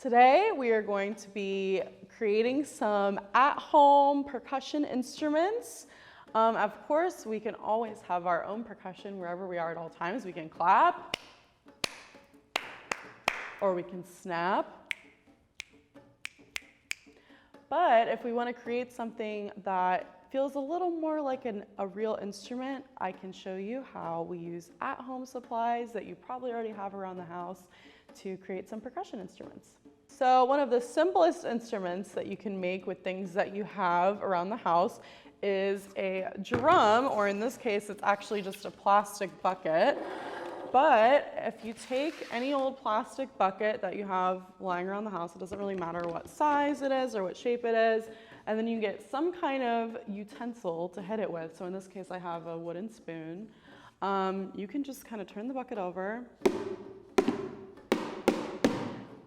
Today we are going to be creating some at-home percussion instruments. Of course, we can always have our own percussion wherever we are at all times. We can clap, or we can snap. But if we want to create something that feels a little more like a real instrument, I can show you how we use at-home supplies that you probably already have around the house to create some percussion instruments. So one of the simplest instruments that you can make with things that you have around the house is a drum, or in this case, it's actually just a plastic bucket. But if you take any old plastic bucket that you have lying around the house, it doesn't really matter what size it is or what shape it is, and then you get some kind of utensil to hit it with. So in this case, I have a wooden spoon. You can just kind of turn the bucket over.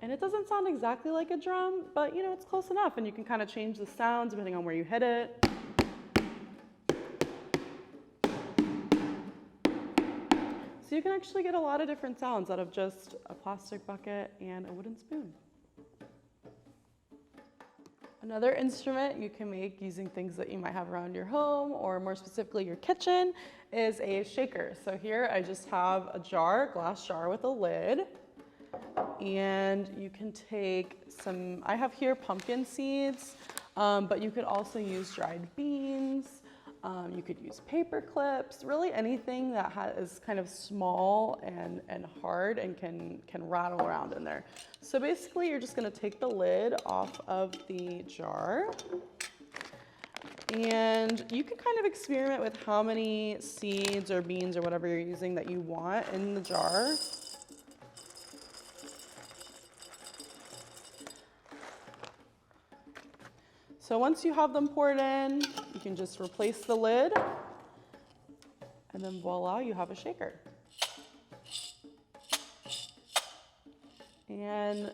And it doesn't sound exactly like a drum, but you know, it's close enough, and you can kind of change the sound depending on where you hit it. So you can actually get a lot of different sounds out of just a plastic bucket and a wooden spoon. Another instrument you can make using things that you might have around your home, or more specifically your kitchen, is a shaker. So here I just have a jar, glass jar with a lid. And you can take some, I have here pumpkin seeds, but you could also use dried beans. You could use paper clips, really anything that is kind of small and hard and can rattle around in there. So basically you're just going to take the lid off of the jar, and you can kind of experiment with how many seeds or beans or whatever you're using that you want in the jar. So once you have them poured in, you can just replace the lid, and then voila, you have a shaker. And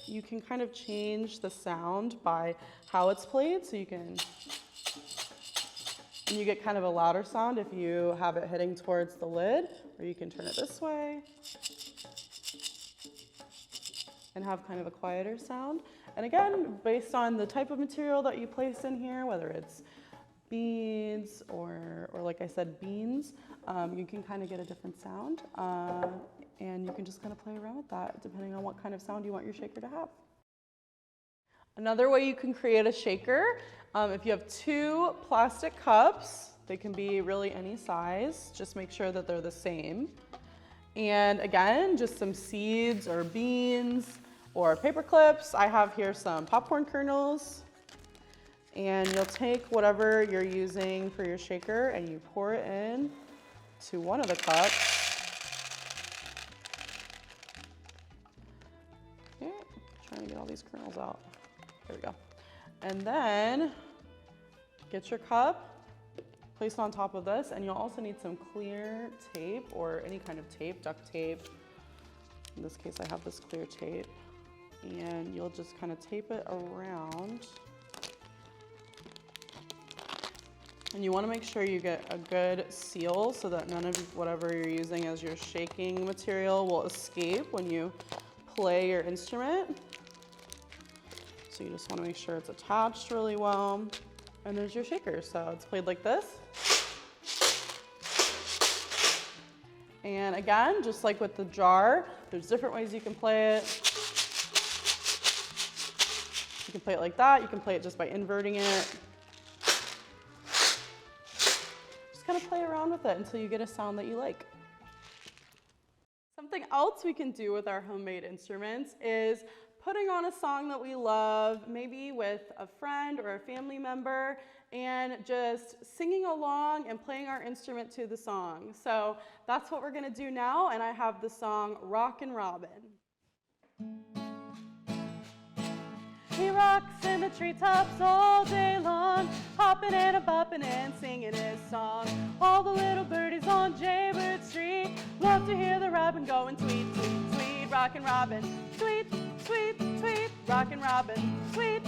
you can kind of change the sound by how it's played, so you get kind of a louder sound if you have it hitting towards the lid, or you can turn it this way and have kind of a quieter sound. And again, based on the type of material that you place in here, whether it's beads or like I said, beans, you can kind of get a different sound. And you can just kind of play around with that depending on what kind of sound you want your shaker to have. Another way you can create a shaker, if you have two plastic cups, they can be really any size, just make sure that they're the same. And again, just some seeds or beans, or paper clips. I have here some popcorn kernels, and you'll take whatever you're using for your shaker and you pour it in to one of the cups. Okay, trying to get all these kernels out. There we go. And then get your cup, place it on top of this, and you'll also need some clear tape or any kind of tape, duct tape. In this case, I have this clear tape. And you'll just kind of tape it around. And you want to make sure you get a good seal so that none of whatever you're using as your shaking material will escape when you play your instrument. So you just want to make sure it's attached really well. And there's your shaker. So it's played like this. And again, just like with the jar, there's different ways you can play it. You can play it like that. You can play it just by inverting it. Just kind of play around with it until you get a sound that you like. Something else we can do with our homemade instruments is putting on a song that we love, maybe with a friend or a family member, and just singing along and playing our instrument to the song. So that's what we're going to do now, and I have the song Rockin' Robin. He rocks in the treetops all day long, hopping and a-bopping and singing his song. All the little birdies on Jaybird Street love to hear the robin going tweet, tweet, tweet. Rockin' Robin, tweet, tweet, tweet. Rockin' Robin, tweet,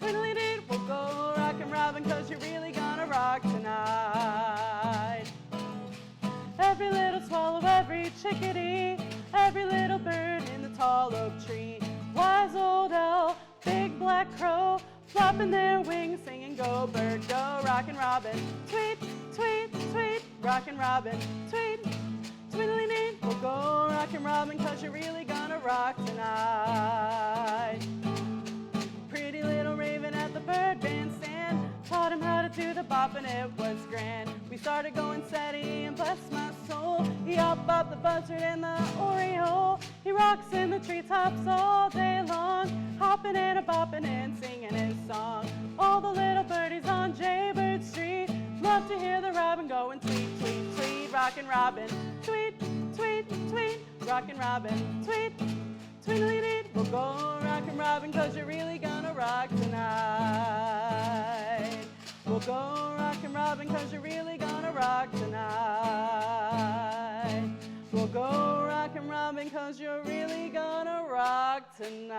tweedly-dee. We'll go rockin' Robin, 'cause you're really gonna rock tonight. Every little swallow, every chickadee, every little bird in the tall oak tree, wise old black crow, flapping their wings, singing, go bird, go, rockin' robin, tweet, tweet, tweet, rockin' robin, tweet, tweedly-dee. Well, go rockin' robin, 'cause you're really gonna rock tonight. Pretty little raven at the bird bandstand taught him how to do the bop, and it was grand. We started going steady, and bless my soul, he hopped up the buzzard and the oriole. He rocks in the treetops all day long, hopping and a-bopping and singing his song. All the little birdies on Jaybird Street love to hear the robin going tweet, tweet, tweet, rockin' robin, tweet, tweet, tweet, rockin' robin, tweet, tweedly-dee. We'll go rockin' robin, 'cause you're really gonna rock tonight. We'll go rockin' robin, 'cause you're really gonna rock tonight. We'll go rockin' robin, 'cause you're really gonna rock tonight.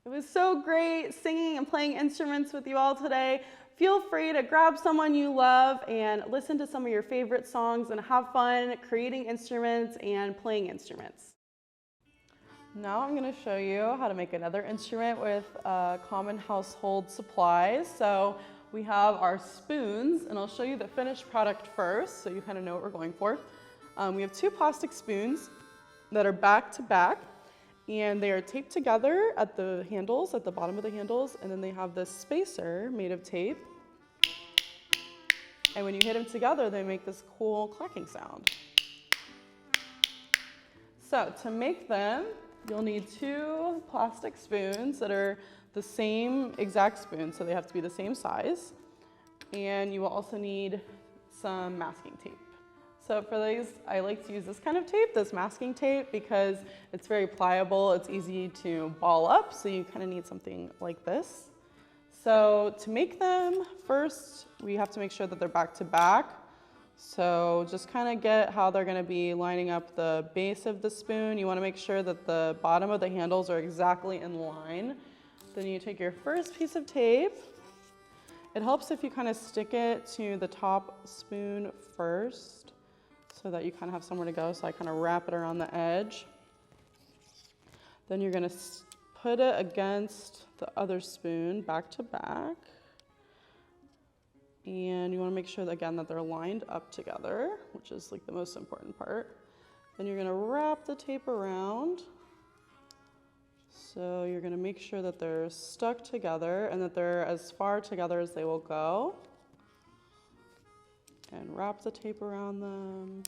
It was so great singing and playing instruments with you all today. Feel free to grab someone you love and listen to some of your favorite songs and have fun creating instruments and playing instruments. Now I'm going to show you how to make another instrument with common household supplies. So we have our spoons, and I'll show you the finished product first so you kind of know what we're going for. We have 2 plastic spoons that are back to back, and they are taped together at the handles, at the bottom of the handles, and then they have this spacer made of tape. And when you hit them together, they make this cool clacking sound. So to make them, you'll need 2 plastic spoons that are the same exact spoon, so they have to be the same size. And you will also need some masking tape. So for these, I like to use this kind of tape, this masking tape, because it's very pliable, it's easy to ball up, so you kind of need something like this. So to make them, first we have to make sure that they're back to back. So just kind of get how they're going to be lining up the base of the spoon. You want to make sure that the bottom of the handles are exactly in line. Then you take your first piece of tape. It helps if you kind of stick it to the top spoon first, so that you kind of have somewhere to go. So I kind of wrap it around the edge. Then you're going to put it against the other spoon back to back. And you want to make sure that, again, that they're lined up together, which is like the most important part. Then you're going to wrap the tape around. So you're going to make sure that they're stuck together and that they're as far together as they will go. And wrap the tape around them.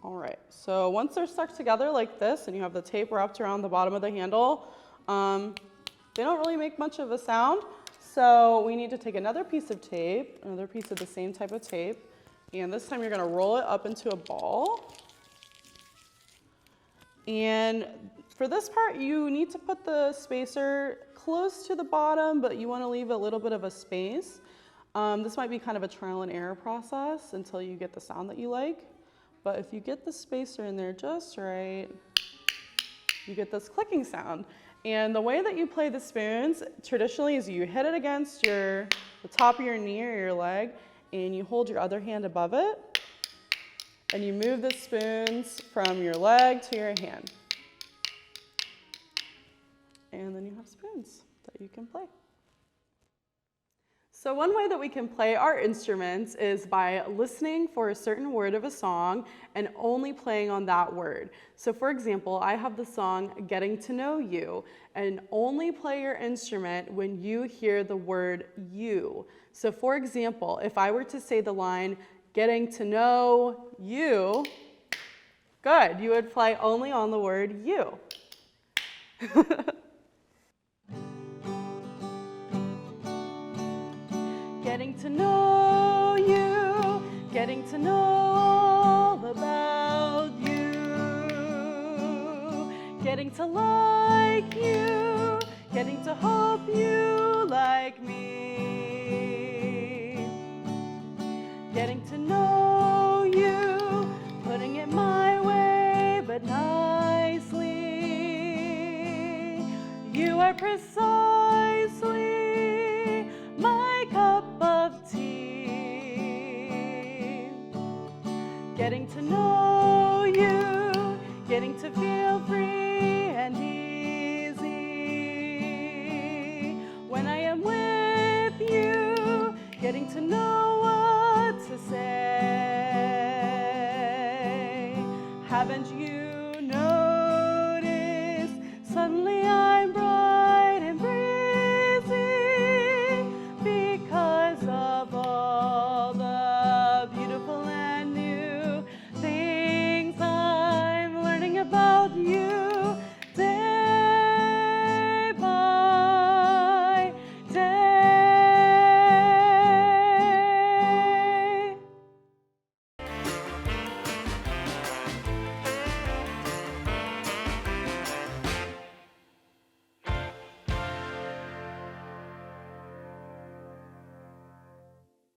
All right, so once they're stuck together like this and you have the tape wrapped around the bottom of the handle, they don't really make much of a sound. So we need to take another piece of tape, another piece of the same type of tape, and this time you're going to roll it up into a ball. And for this part, you need to put the spacer close to the bottom, but you want to leave a little bit of a space. This might be kind of a trial and error process until you get the sound that you like. But if you get the spacer in there just right, you get this clicking sound. And the way that you play the spoons traditionally is you hit it against the top of your knee or your leg, and you hold your other hand above it, and you move the spoons from your leg to your hand. And then you have spoons that you can play. So one way that we can play our instruments is by listening for a certain word of a song and only playing on that word. So for example, I have the song Getting to Know You, and only play your instrument when you hear the word you. So for example, if I were to say the line, getting to know you, good, you would play only on the word you. Getting to know you, getting to know all about you, getting to like you, getting to hope you like me, getting to know you, putting it my way but nicely, you are precisely my cup of getting to know you, getting to feel free and easy. When I am with you, getting to know what to say. Haven't you